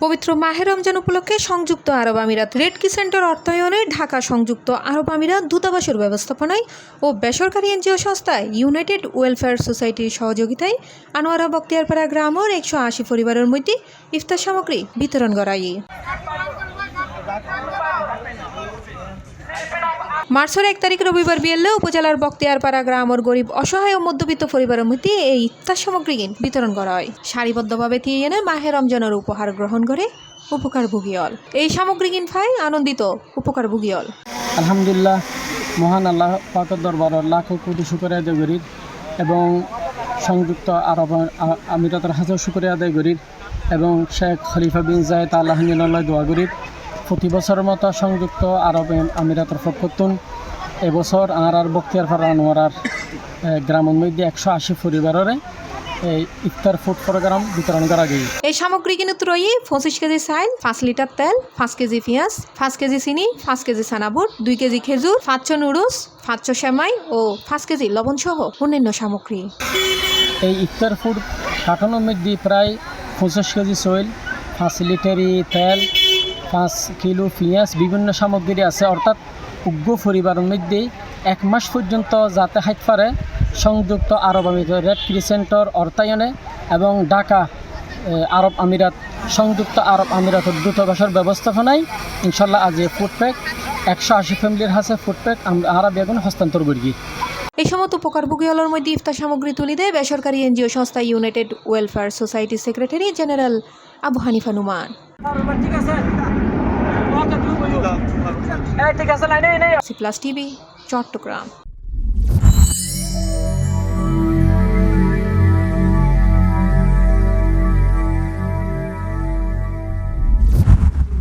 পবিত্র মাহে রমজান উপলক্ষে সংযুক্ত আরব আমিরাত রেড ক্রিসেন্টের অর্থায়নে ঢাকা সংযুক্ত আরব আমিরাত দূতাবাসের ব্যবস্থাপনায় ও বেসরকারি এনজিও সংস্থা ইউনাইটেড ওয়েলফেয়ার সোসাইটির সহযোগিতায় আনোয়ারা বখতিয়ারপাড়া গ্রামের 180 পরিবারের মধ্যে ইফতার সামগ্রী বিতরণ করা হয়। মার্চের 1 তারিখ রবিবার বিকেলে উপজেলার বখতিয়ারপাড়া গ্রামের গরিব অসহায় ও মধ্যবিত্ত পরিবারের মধ্যে এই ইফতার সামগ্রী বিতরণ করা হয়। সারিবদ্ধভাবে দিয়ে এনে মাহে রমজানের উপহার গ্রহণ করে উপকারভোগী হল। এই সামগ্রী কিনফায় আনন্দিত উপকারভোগী হল। আলহামদুলিল্লাহ, মহান আল্লাহ পাকের দরবারে লাখো কোটি শুকরিয়া আদায় করি এবং সংযুক্ত আরব আমিরাতের হাজার শুকরিয়া আদায় করি এবং শেখ খলিফা বিন জায়েদ আল্লাহ দোয়া করি। প্রতি বছরের মতো সংযুক্ত আরব আমিরাতের পক্ষতুন এবছর আর বখতিয়ারপাড়া আনোয়ারার গ্রামের মধ্যে 180 পরিবারের এই ইফতার ফুড প্রোগ্রাম বিতরণ করা গিয়ে এই সামগ্রী কিনুত রয়ে 25 কেজি চাইল, 5 লিটার তেল, 5 কেজি পেঁয়াজ, 5 কেজি চিনি, 5 কেজি চানাবুট, 2 কেজি খেজুর, 500 নুডলস, 500 সেমাই ও 5 কেজি লবণ সহ অন্যান্য সামগ্রী। এই ইফতার ফুড কার্টনের মধ্যে প্রায় 25 কেজি চাউল, 5 লিটারি তেল, 5 কিলো পেঁয়াজ বিভিন্ন সামগ্রী আছে। অর্থাৎ উগ্র পরিবারের মধ্যে 1 মাস পর্যন্ত যাতে হাইট পারে সংযুক্ত আরব আমিরাত রেড ক্রিসেন্টের অর্থায়নে এবং ঢাকা আরব আমিরাত সংযুক্ত আরব আমিরাতের দূতাবাসের ব্যবস্থাপনায় ইনশাল্লাহ আজ ফুড প্যাক 180 ফ্যামিলির হাতে ফুড প্যাক আমরা বেগুন হস্তান্তর করি। এই সমস্ত উপকারভোগী হলের মধ্যে ইফতার সামগ্রী তুলে দেয় বেসরকারি এনজিও সংস্থা ইউনাইটেড ওয়েলফেয়ার সোসাইটির secretary general Abu Hanifa Numan. C+ TV, Chittagong.